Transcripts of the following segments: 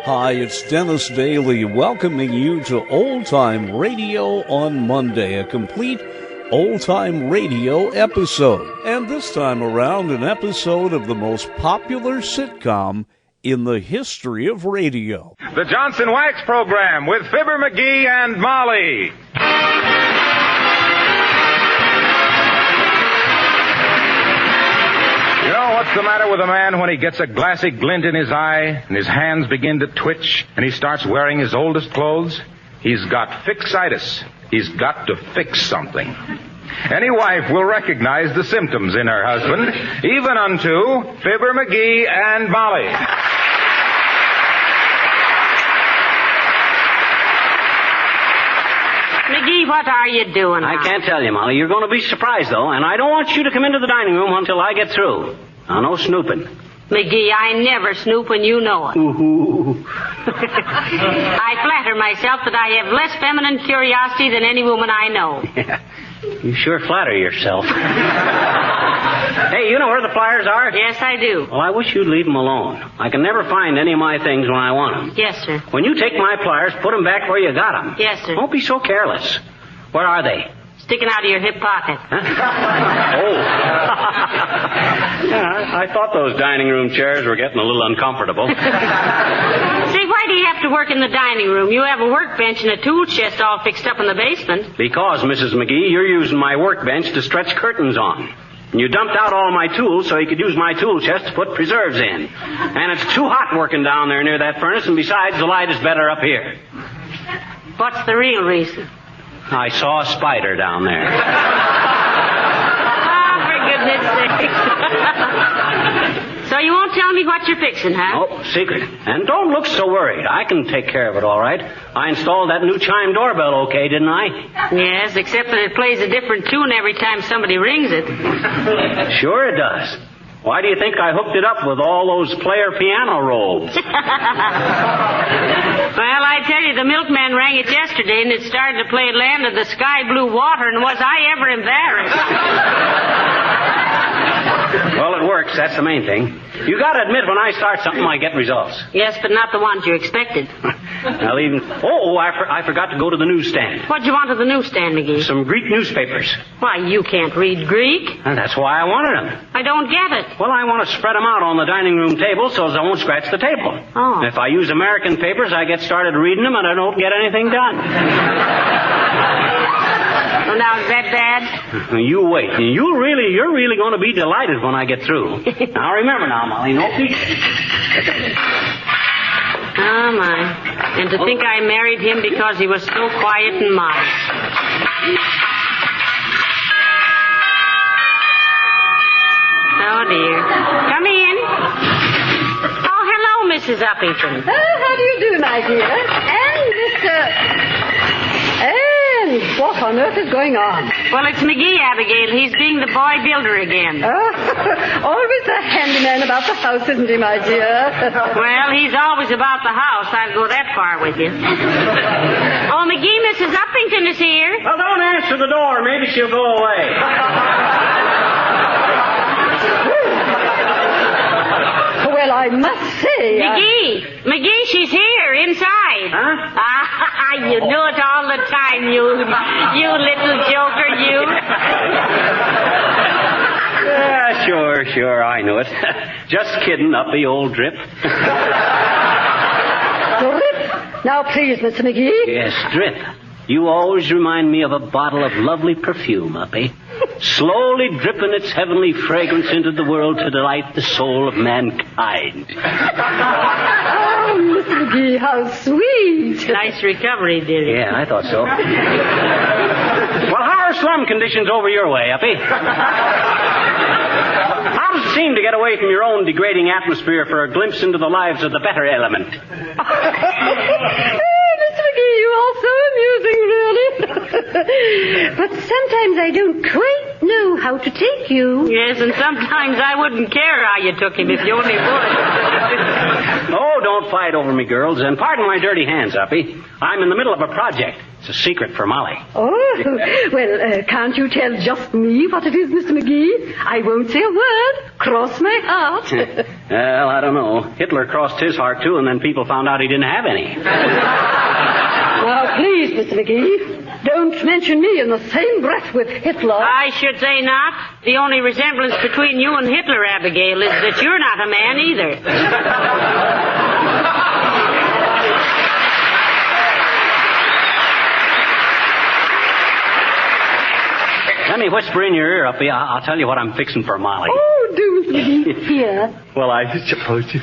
Hi, it's Dennis Daly welcoming you to Old Time Radio on Monday, a complete Old Time Radio episode. And this time around, an episode of the most popular sitcom in the history of radio. The Johnson Wax Program with Fibber, McGee, and Molly. You know what's the matter with a man when he gets a glassy glint in his eye and his hands begin to twitch and he starts wearing his oldest clothes? He's got fixitis. He's got to fix something. Any wife will recognize the symptoms in her husband, even unto Fibber, McGee, and Molly. McGee, what are you doing now? I can't tell you, Molly. You're going to be surprised, though, and I don't want you to come into the dining room until I get through. Now, no snooping. McGee, I never snoop when you know it. Ooh. I flatter myself that I have less feminine curiosity than any woman I know. Yeah. You sure flatter yourself. Hey, you know where the pliers are? Yes, I do. Well, I wish you'd leave them alone. I can never find any of my things when I want them. Yes, sir. When you take my pliers, put them back where you got them. Yes, sir. Don't be so careless. Where are they? Sticking out of your hip pocket. Huh? Oh. Yeah, I thought those dining room chairs were getting a little uncomfortable. Say, why do you have to work in the dining room? You have a workbench and a tool chest all fixed up in the basement. Because, Mrs. McGee, you're using my workbench to stretch curtains on. And you dumped out all my tools so you could use my tool chest to put preserves in. And it's too hot working down there near that furnace, and besides, the light is better up here. What's the real reason? I saw a spider down there. Oh, for goodness sake. So you won't tell me what you're fixing, huh? Oh, secret. And don't look so worried. I can take care of it all right. I installed that new chime doorbell okay, didn't I? Yes, except that it plays a different tune every time somebody rings it. Sure it does. Why do you think I hooked it up with all those player piano rolls? Well, I tell you, the milkman rang it yesterday, and it started to play Land of the Sky Blue Water, and was I ever embarrassed? Well, it works. That's the main thing. You got to admit, when I start something, I get results. Yes, but not the ones you expected. I'll even... Oh, I forgot to go to the newsstand. What'd you want at the newsstand, McGee? Some Greek newspapers. Why, you can't read Greek. And that's why I wanted them. I don't get it. Well, I want to spread them out on the dining room table so as I won't scratch the table. Oh. If I use American papers, I get started reading them and I don't get anything done. Well, now, is that bad? You wait. You're really going to be delighted when I get through. Now, remember now, Molly, no peeking. Oh, my. And to think I married him because he was so quiet and modest. Oh, dear. Come in. Oh, hello, Mrs. Uppington. Oh, how do you do, my dear? And Mr... And what on earth is going on? Well, it's McGee, Abigail. He's being the boy builder again. Always a handyman about the house, isn't he, my dear? Well, he's always about the house. I'll go that far with you. Oh, McGee, Mrs. Uppington is here. Well, don't answer the door. Maybe she'll go away. Well, I must say... McGee, she's here, inside. Huh? You knew it all the time, you little joker, you. Yeah, sure, I knew it. Just kidding, up the old drip. Drip? Now, please, Mr. McGee. Yes, drip. You always remind me of a bottle of lovely perfume, Uppy. Slowly dripping its heavenly fragrance into the world to delight the soul of mankind. Oh, Mr. McGee, how sweet. Nice recovery, dearie. Yeah, I thought so. Well, how are slum conditions over your way, Uppy? How does it seem to get away from your own degrading atmosphere for a glimpse into the lives of the better element? Mr. McGee, you are so amusing, really. But sometimes I don't quite know how to take you. Yes, and sometimes I wouldn't care how you took him if you only would. Oh, don't fight over me, girls, and pardon my dirty hands, Uppy. I'm in the middle of a project. It's a secret for Molly. Oh, well, can't you tell just me what it is, Mr. McGee? I won't say a word. Cross my heart. Well, I don't know. Hitler crossed his heart, too, and then people found out he didn't have any. Now, please, Mr. McGee, don't mention me in the same breath with Hitler. I should say not. The only resemblance between you and Hitler, Abigail, is that you're not a man either. Let me whisper in your ear, Uppy. I'll tell you what I'm fixing for Molly. Oh, do, Mr. McGee. Here. Well, I suppose you...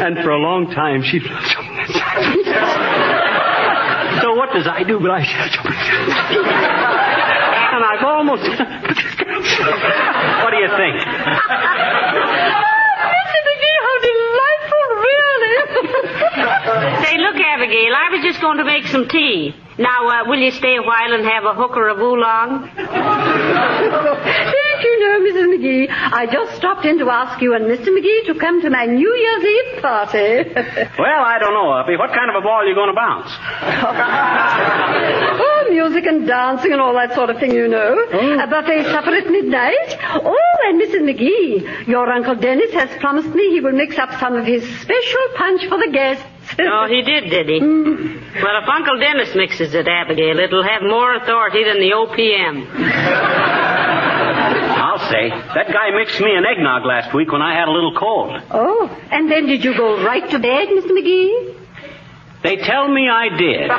And for a long time, she... So what does I do? But I... And I've almost... What do you think? Mr. McGee, how delightful, really. Say, look, Abigail, I was just going to make some tea. Now, will you stay a while and have a hooker of oolong? Don't you know, Mrs. McGee, I just stopped in to ask you and Mr. McGee to come to my New Year's Eve party. Well, I don't know, Uppy. What kind of a ball are you going to bounce? Oh, music and dancing and all that sort of thing, you know. A buffet supper at midnight. Oh, and Mrs. McGee, your Uncle Dennis has promised me he will mix up some of his special punch for the guests. Oh, he did he? Well, if Uncle Dennis mixes it, Abigail, it'll have more authority than the OPM. I'll say. That guy mixed me an eggnog last week when I had a little cold. Oh, and then did you go right to bed, Mr. McGee? They tell me I did.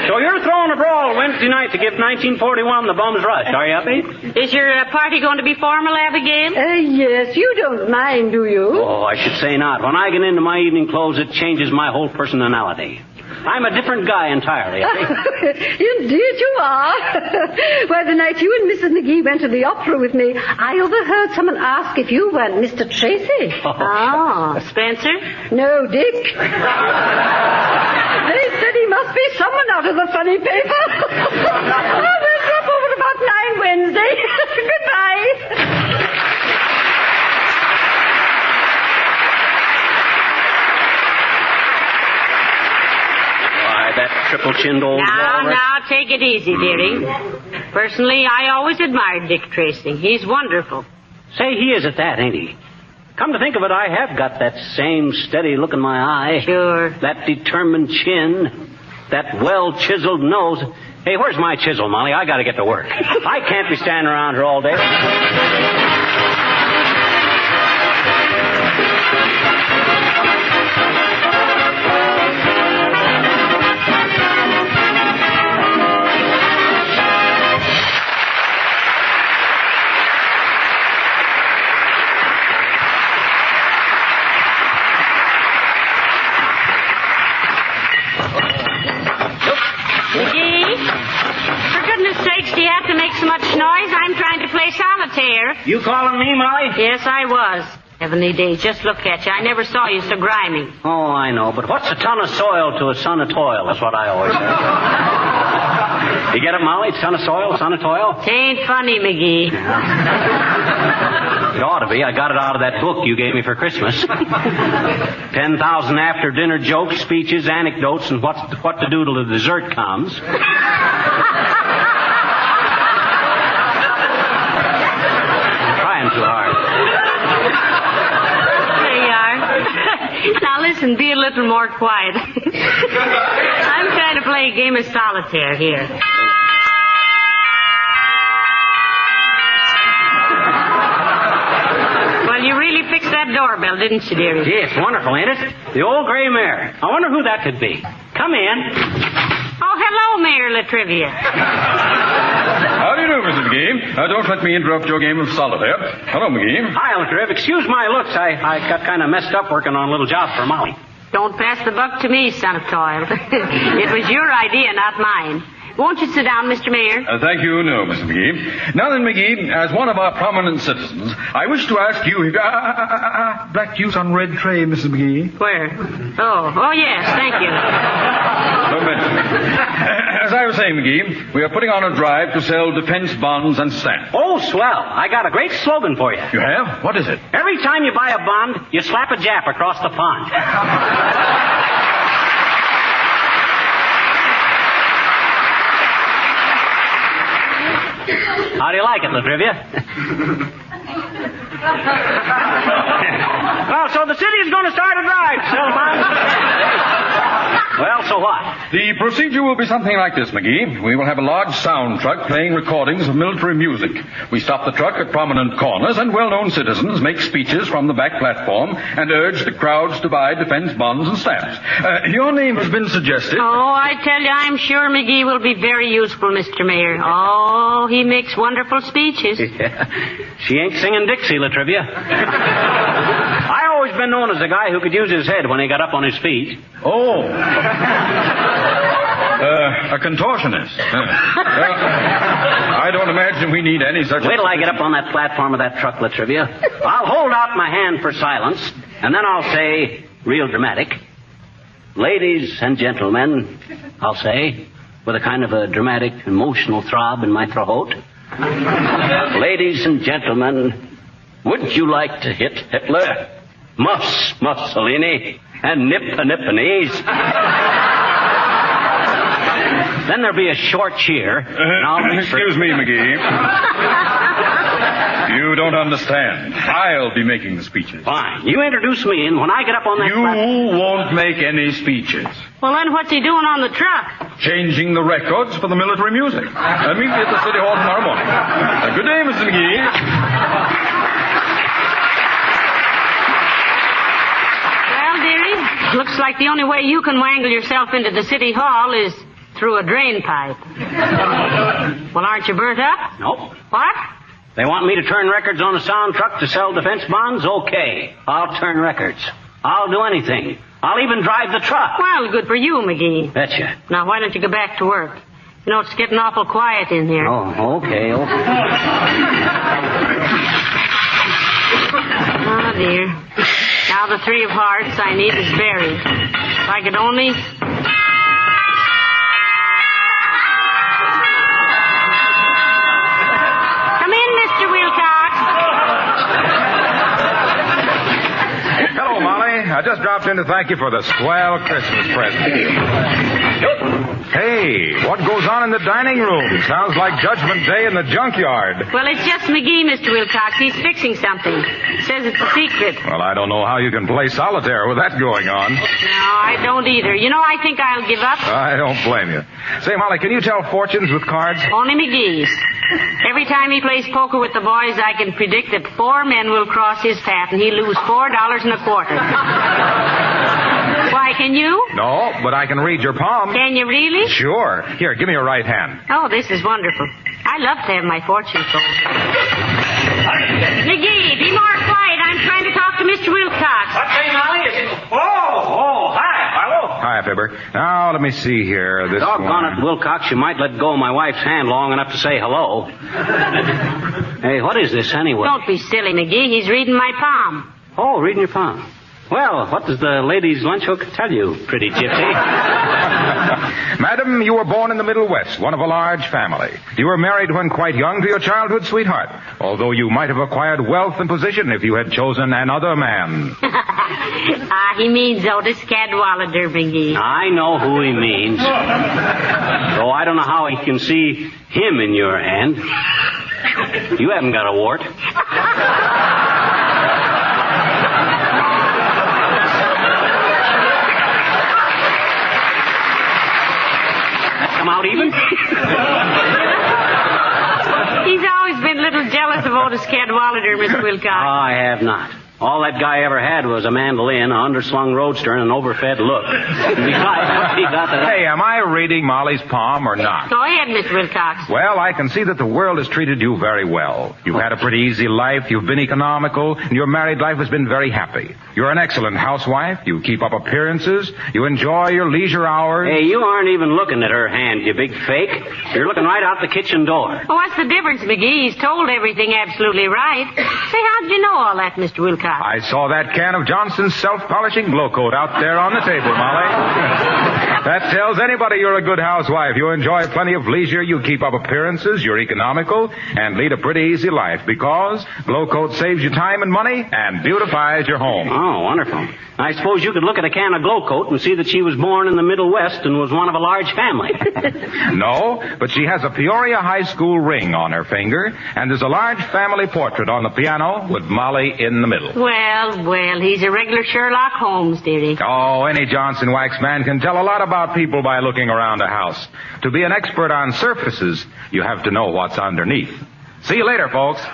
So you're throwing a brawl Wednesday night to give 1941 the bum's rush, are you, Uppy? Is your party going to be formal, Abigail? Yes, you don't mind, do you? Oh, I should say not. When I get into my evening clothes, it changes my whole personality. I'm a different guy entirely, Uppy. Indeed you are. Why, the night you and Mrs. McGee went to the opera with me, I overheard someone ask if you were Mr. Tracy. Oh, Spencer? No, Dick. They said he must be someone out of the funny paper. Oh, we'll drop over at about 9 Wednesday. Goodbye. That triple-chinned old walrus. Now, take it easy, dearie. Personally, I always admired Dick Tracy. He's wonderful. Say, he is at that, ain't he? Come to think of it, I have got that same steady look in my eye. Sure. That determined chin. That well-chiseled nose. Hey, where's my chisel, Molly? I got to get to work. I can't be standing around here all day. You calling me, Molly? Yes, I was. Heavenly days, just look at you. I never saw you so grimy. Oh, I know, but what's a ton of soil to a son of toil? That's what I always say. You get it, Molly? Ton of soil, son of toil? It ain't funny, McGee. It ought to be. I got it out of that book you gave me for Christmas. 10,000 after-dinner jokes, speeches, anecdotes, and what to do till the dessert comes. Too hard. There you are. Now listen, be a little more quiet. I'm trying to play a game of solitaire here. Well, you really fixed that doorbell, didn't you, dearie? Yes, wonderful, ain't it? The old gray mare. I wonder who that could be. Come in. Oh, hello, Mayor Latrivia. How do you do, Mr. McGee? Don't let me interrupt your game of solitaire. Hello, McGee. Hi, Uncle Rev. Excuse my looks. I got kind of messed up working on a little job for Molly. Don't pass the buck to me, son of toil. It was your idea, not mine. Won't you sit down, Mr. Mayor? Thank you, no, Mr. McGee. Now then, McGee, as one of our prominent citizens, I wish to ask you... black juice on red tray, Mrs. McGee. Where? Oh, yes, thank you. Don't mention it. As I was saying, McGee, we are putting on a drive to sell defense bonds and stamps. Oh, swell. I got a great slogan for you. You have? What is it? Every time you buy a bond, you slap a Jap across the pond. How do you like it, Latrivia? Well, so the city is going to start a drive to sell bonds. Well, so what? The procedure will be something like this, McGee. We will have a large sound truck playing recordings of military music. We stop the truck at prominent corners, and well-known citizens make speeches from the back platform and urge the crowds to buy defense bonds and stamps. Your name has been suggested. Oh, I tell you, I'm sure McGee will be very useful, Mr. Mayor. Oh, he makes wonderful speeches. Yeah. She ain't singing Dixie, Latrivia. I always been known as a guy who could use his head when he got up on his feet. Oh. A contortionist. I don't imagine we need any such... Wait till I get up on that platform of that truck, Latrivia. I'll hold out my hand for silence, and then I'll say, real dramatic, ladies and gentlemen, I'll say, with a kind of a dramatic, emotional throb in my throat. Ladies and gentlemen, would you like to hit Hitler, Mussolini, and Nipponese? Then there'll be a short cheer. And I'll Excuse me, McGee. You don't understand. I'll be making the speeches. Fine. You introduce me, and when I get up on that You won't make any speeches. Well, then what's he doing on the truck? Changing the records for the military music. Meet me at the City Hall tomorrow morning. Good day, Mr. McGee. Well, dearie, looks like the only way you can wangle yourself into the City Hall is through a drain pipe. Well, aren't you burnt up? Nope. What? They want me to turn records on a sound truck to sell defense bonds? Okay. I'll turn records. I'll do anything. I'll even drive the truck. Well, good for you, McGee. Betcha. Now, why don't you go back to work? You know, it's getting awful quiet in here. Oh, okay. Oh, dear. Now the three of hearts I need is buried. If I could only... Come in, Mr. Wilcox. Hello, Molly. I just dropped in to thank you for the swell Christmas present. Hey, what goes on in the dining room? Sounds like Judgment Day in the junkyard. Well, it's just McGee, Mr. Wilcox. He's fixing something. Says it's a secret. Well, I don't know how you can play solitaire with that going on. No, I don't either. You know, I think I'll give up. I don't blame you. Say, Molly, can you tell fortunes with cards? Only McGee's. Every time he plays poker with the boys, I can predict that 4 men will cross his path and he'll lose $4.25. Why, can you? No, but I can read your palm. Can you really? Sure. Here, give me your right hand. Oh, this is wonderful. I love to have my fortune told. McGee, be more quiet. I'm trying to talk to Mr. Wilcox. What's saying, Molly? Hi. Hello. Hi, Fibber. Now, let me see here. This Doggone it, Wilcox, you might let go of my wife's hand long enough to say hello. Hey, what is this anyway? Don't be silly, McGee. He's reading my palm. Oh, reading your palm. Well, what does the ladies' lunch hook tell you, pretty gypsy? Madam, you were born in the Middle West, one of a large family. You were married when quite young to your childhood sweetheart, although you might have acquired wealth and position if you had chosen another man. He means Otis Cadwallader, McGee. I know who he means. Though I don't know how he can see him in your hand. You haven't got a wart. Come out even? He's always been a little jealous of Otis Cadwallader, Mr. Wilcox. I have not. All that guy ever had was a mandolin, a underslung roadster, and an overfed look. Besides, he got that. Hey, am I reading Molly's palm or not? Go ahead, Mr. Wilcox. Well, I can see that the world has treated you very well. You've had a pretty easy life, you've been economical, and your married life has been very happy. You're an excellent housewife, you keep up appearances, you enjoy your leisure hours. Hey, you aren't even looking at her hand, you big fake. You're looking right out the kitchen door. Well, what's the difference, McGee? He's told everything absolutely right. Say, how'd you know all that, Mr. Wilcox? I saw that can of Johnson's self-polishing glow coat out there on the table, Molly. That tells anybody you're a good housewife. You enjoy plenty of leisure, you keep up appearances, you're economical, and lead a pretty easy life because glow coat saves you time and money and beautifies your home. Oh, wonderful. I suppose you could look at a can of glow coat and see that she was born in the Middle West and was one of a large family. No, but she has a Peoria High School ring on her finger, and there's a large family portrait on the piano with Molly in the middle. Well, he's a regular Sherlock Holmes, dearie. Oh, any Johnson wax man can tell a lot about people by looking around a house. To be an expert on surfaces, you have to know what's underneath. See you later, folks.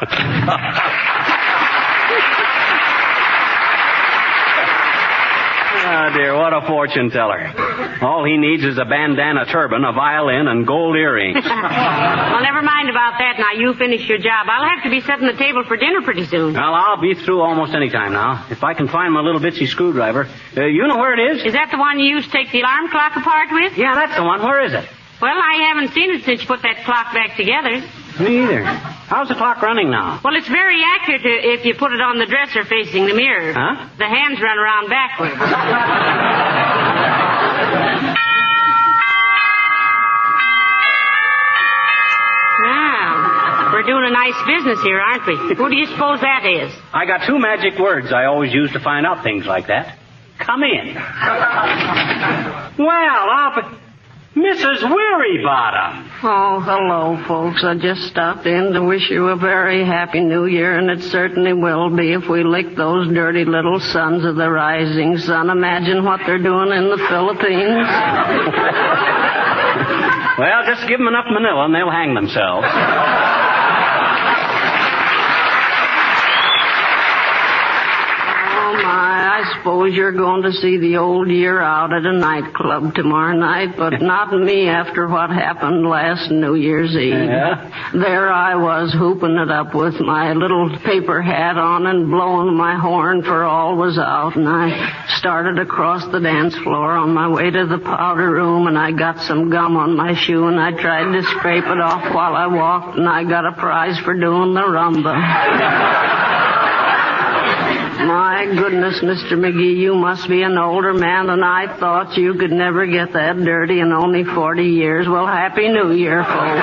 Oh, dear, what a fortune teller. All he needs is a bandana turban, a violin, and gold earrings. Well, never mind about that now. You finish your job. I'll have to be setting the table for dinner pretty soon. Well, I'll be through almost any time now. If I can find my little bitsy screwdriver. You know where it is? Is that the one you used to take the alarm clock apart with? Yeah, that's the one. Where is it? Well, I haven't seen it since you put that clock back together. Me either. How's the clock running now? Well, it's very accurate if you put it on the dresser facing the mirror. Huh? The hands run around backwards. Now, we're doing a nice business here, aren't we? Who do you suppose that is? I got two magic words I always use to find out things like that. Come in. Well, Mrs. Wearybottom. Oh, hello, folks. I just stopped in to wish you a very happy new year, and it certainly will be if we lick those dirty little sons of the rising sun. Imagine what they're doing in the Philippines. Well, just give them enough manila and they'll hang themselves. I suppose you're going to see the old year out at a nightclub tomorrow night, but not me after what happened last New Year's Eve. Yeah? There I was hooping it up with my little paper hat on and blowing my horn for all was out, and I started across the dance floor on my way to the powder room, and I got some gum on my shoe, and I tried to scrape it off while I walked, and I got a prize for doing the rumba. My goodness, Mr. McGee, you must be an older man than I thought. You could never get that dirty in only 40 years. Well, Happy New Year, folks.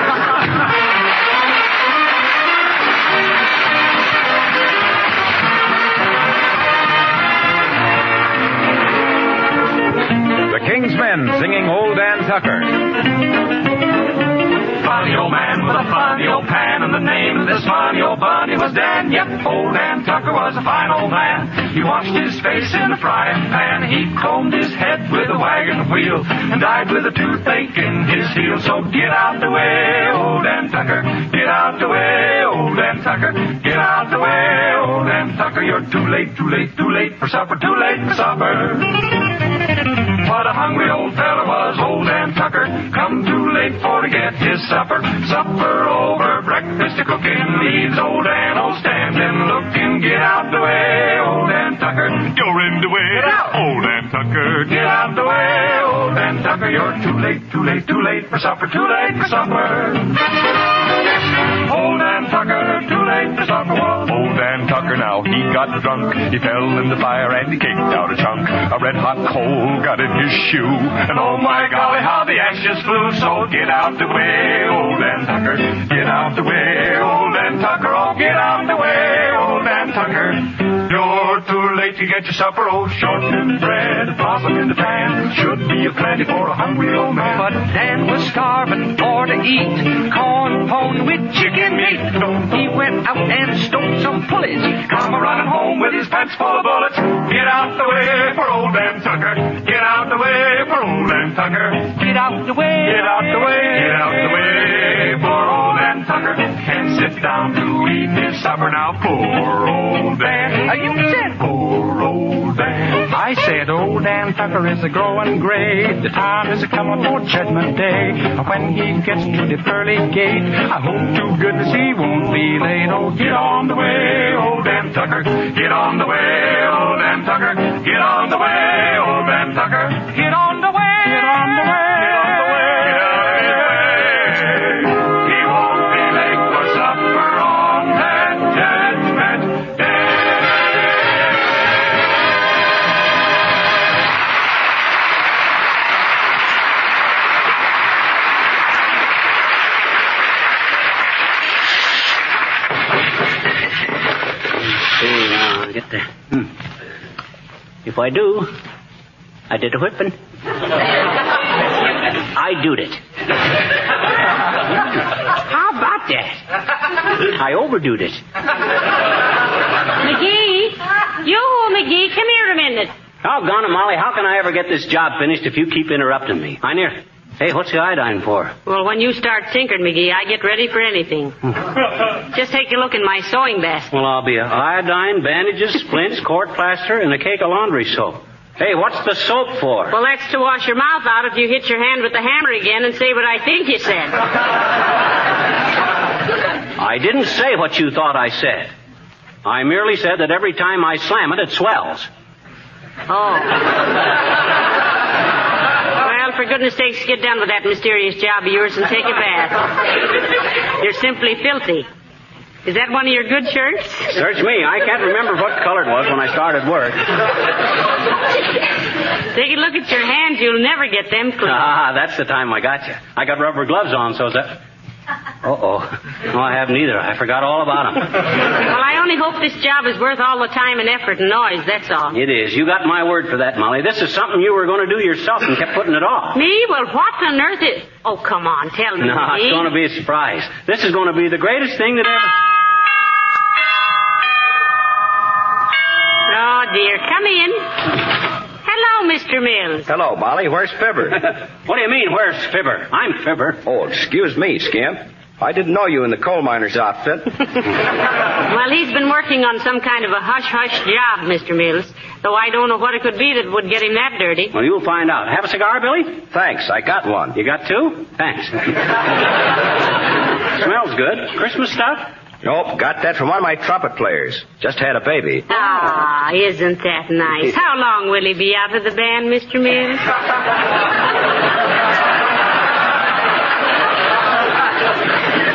The King's Men singing Old Dan Tucker. Funny old man with a funny old pan, and the name of this funny old bunny was Dan. Yep, old Dan Tucker was a fine old man. He washed his face in a frying pan. He combed his head with a wagon wheel and died with a toothache in his heel. So get out the way, old Dan Tucker. Get out the way, old Dan Tucker. Get out the way, old Dan Tucker. You're too late, too late, too late for supper, too late for supper. What a hungry old fella was old Dan Tucker. Come too late for to get his supper. Supper over, breakfast a cooking. Leaves old Dan standing looking. Get out the way, old Dan Tucker. You're in the way, old Dan Tucker. Get out the way, old Dan Tucker. You're too late, too late, too late for supper. Too late for supper. Old Dan Tucker, too late for supper. Old Dan Tucker now, he got drunk. He fell in the fire and he kicked out a chunk. A red hot coal got in his shoe. And oh my golly, how the ashes flew. So get out the way, old Dan Tucker. Get out the way, old Dan Tucker. Oh, get out the way, old Dan Tucker. You're too late to get your supper. Oh, shortened bread, blossom in the pan. Should be a plenty for a hungry old man. But Dan was starving for to eat corn pone with chicken meat. He went out and stole some pulleys. Come running home with his pants full of bullets. Get out the way for old Dan Tucker. Get out the way for old Dan Tucker. Get out the way. Get out the way. Get out the way for old Dan Tucker. Dan sit down to eat his supper. Now, poor old Dan. You said poor old Dan. I said old Dan Tucker is a growing gray. The time is a coming for Judgment Day. When he gets to the pearly gate, I hope to goodness he won't be late. Oh, get on the way, old Dan Tucker. Get on the way, old Dan Tucker. Get on the way, old Dan Tucker. Get on the way. Get on the way. Get on the way. He won't be late for supper on that Judgment Day. See, now, I'll get there. If I do, I did a whipping. I doed it. How about that? I overdoed it. McGee! Yoo-hoo, McGee, come here a minute. Doggone it, Molly, how can I ever get this job finished if you keep interrupting me? Hey, what's the iodine for? Well, when you start tinkering, McGee, I get ready for anything. Just take a look in my sewing basket. Well, I'll be iodine, bandages, splints, court plaster, and a cake of laundry soap. Hey, what's the soap for? Well, that's to wash your mouth out if you hit your hand with the hammer again and say what I think you said. I didn't say what you thought I said. I merely said that every time I slam it, it swells. Oh. Well, for goodness sakes, get done with that mysterious job of yours and take a bath. You're simply filthy. Is that one of your good shirts? Search me. I can't remember what color it was when I started work. Take a look at your hands. You'll never get them clean. Ah, that's the time I got you. I got rubber gloves on, so that... Uh-oh. No, I haven't either. I forgot all about them. Well, I only hope this job is worth all the time and effort and noise, that's all. It is. You got my word for that, Molly. This is something you were going to do yourself and kept putting it off. Me? Well, what on earth is... Oh, come on, tell me. No, it's going to be a surprise. This is going to be the greatest thing that ever... Oh, dear. Come in. Hello, Mr. Mills. Hello, Molly. Where's Fibber? What do you mean, where's Fibber? I'm Fibber. Oh, excuse me, Skimp. I didn't know you in the coal miner's outfit. Well, he's been working on some kind of a hush-hush job, Mr. Mills, though I don't know what it could be that would get him that dirty. Well, you'll find out. Have a cigar, Billy? Thanks, I got one. You got two? Thanks. Smells good. Christmas stuff? Nope, got that from one of my trumpet players. Just had a baby. Ah, isn't that nice? How long will he be out of the band, Mr. Mills?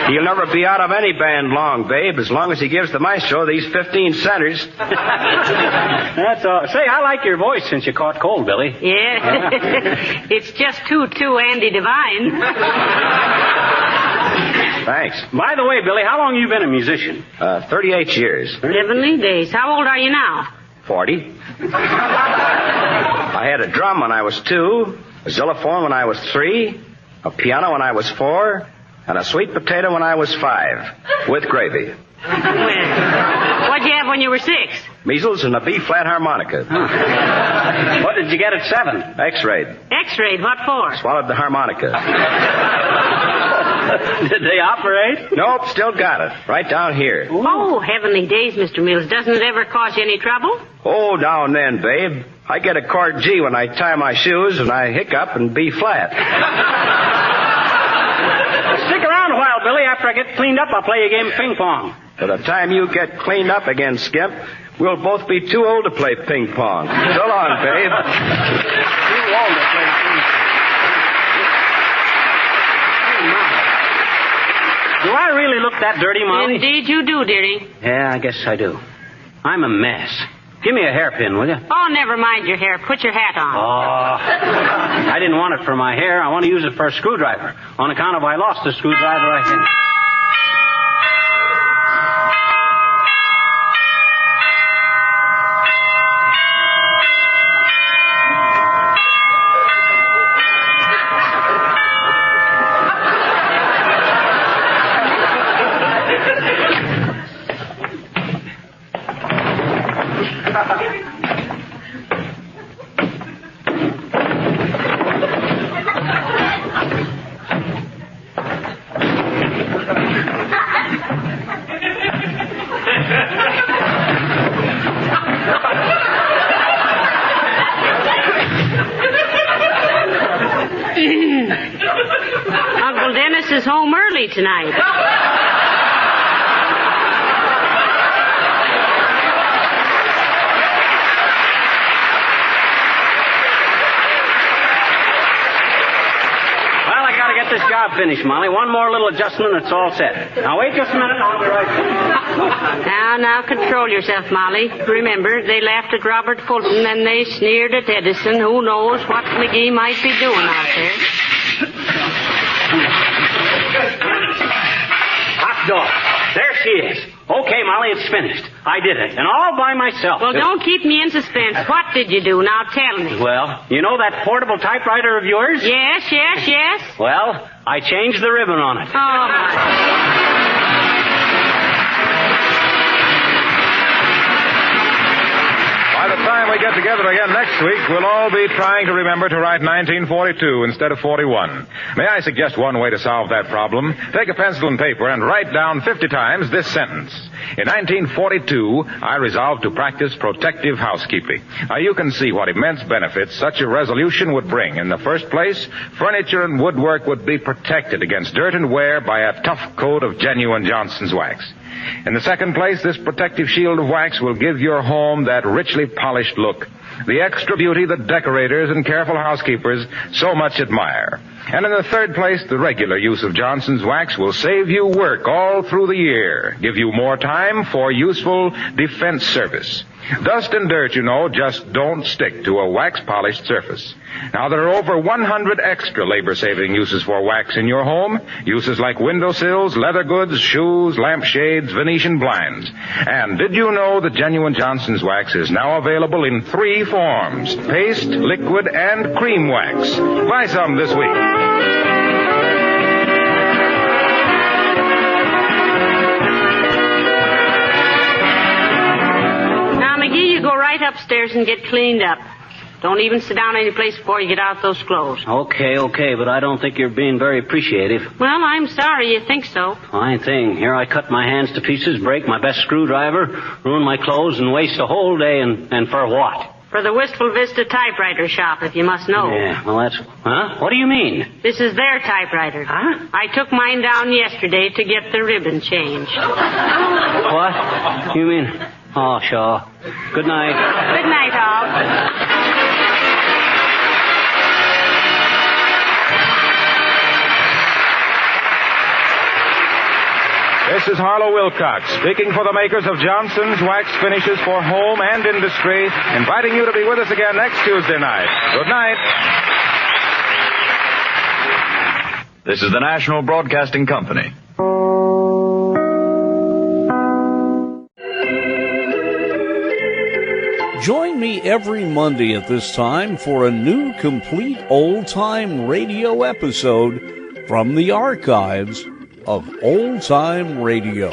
He'll never be out of any band long, babe, as long as he gives the maestro these 15 centers. That's all. Say, I like your voice since you caught cold, Billy. Yeah. It's just too Andy Devine. Thanks. By the way, Billy, how long have you been a musician? 38 years. Heavenly days. How old are you now? 40. I had a drum when I was 2, a xylophone when I was 3, a piano when I was 4, and a sweet potato when I was 5, with gravy. Well, what'd you have when you were 6? Measles and a B-flat harmonica. Huh. What did you get at 7? X-rayed. X-rayed? What for? Swallowed the harmonica. Did they operate? Nope, still got it. Right down here. Oh, heavenly days, Mr. Mills. Doesn't it ever cause you any trouble? Oh, now and then, babe. I get a chord G when I tie my shoes, and I hiccup and B-flat. Stick around a while, Billy. After I get cleaned up, I'll play you a game of ping pong. By the time you get cleaned up again, Skimp, we'll both be too old to play ping pong. So long, babe. Too old to play ping pong. Do I really look that dirty, Molly? Indeed you do, dearie. Yeah, I guess I do. I'm a mess. Give me a hairpin, will you? Oh, never mind your hair. Put your hat on. Oh, I didn't want it for my hair. I want to use it for a screwdriver. On account of I lost the screwdriver I had. early tonight. This job finished, Molly. One more little adjustment and it's all set. Now, wait just a minute. I'll be right back. Now, control yourself, Molly. Remember, they laughed at Robert Fulton and they sneered at Edison. Who knows what McGee might be doing out there? Hot dog. There she is. Okay, Molly, it's finished. I did it, and all by myself. Well, don't keep me in suspense. What did you do? Now tell me. Well, you know that portable typewriter of yours? Yes. Well, I changed the ribbon on it. Oh, my. By the time we get together again next week, we'll all be trying to remember to write 1942 instead of 41. May I suggest one way to solve that problem? Take a pencil and paper and write down 50 times this sentence. In 1942, I resolved to practice protective housekeeping. Now, you can see what immense benefits such a resolution would bring. In the first place, furniture and woodwork would be protected against dirt and wear by a tough coat of genuine Johnson's wax. In the second place, this protective shield of wax will give your home that richly polished look, the extra beauty that decorators and careful housekeepers so much admire. And in the third place, the regular use of Johnson's wax will save you work all through the year, give you more time for useful defense service. Dust and dirt, you know, just don't stick to a wax-polished surface. Now, there are over 100 extra labor-saving uses for wax in your home. Uses like windowsills, leather goods, shoes, lampshades, Venetian blinds. And did you know that genuine Johnson's wax is now available in 3 forms: paste, liquid, and cream wax. Buy some this week. McGee, you go right upstairs and get cleaned up. Don't even sit down any place before you get out those clothes. Okay, but I don't think you're being very appreciative. Well, I'm sorry you think so. Fine thing. Here I cut my hands to pieces, break my best screwdriver, ruin my clothes, and waste a whole day, and for what? For the Wistful Vista typewriter shop, if you must know. Yeah, well, that's... Huh? What do you mean? This is their typewriter. Huh? I took mine down yesterday to get the ribbon changed. What? You mean... Oh, sure. Good night. Good night, all. This is Harlow Wilcox, speaking for the makers of Johnson's Wax Finishes for Home and Industry, inviting you to be with us again next Tuesday night. Good night. This is the National Broadcasting Company. Join me every Monday at this time for a new complete old-time radio episode from the archives of Old Time Radio.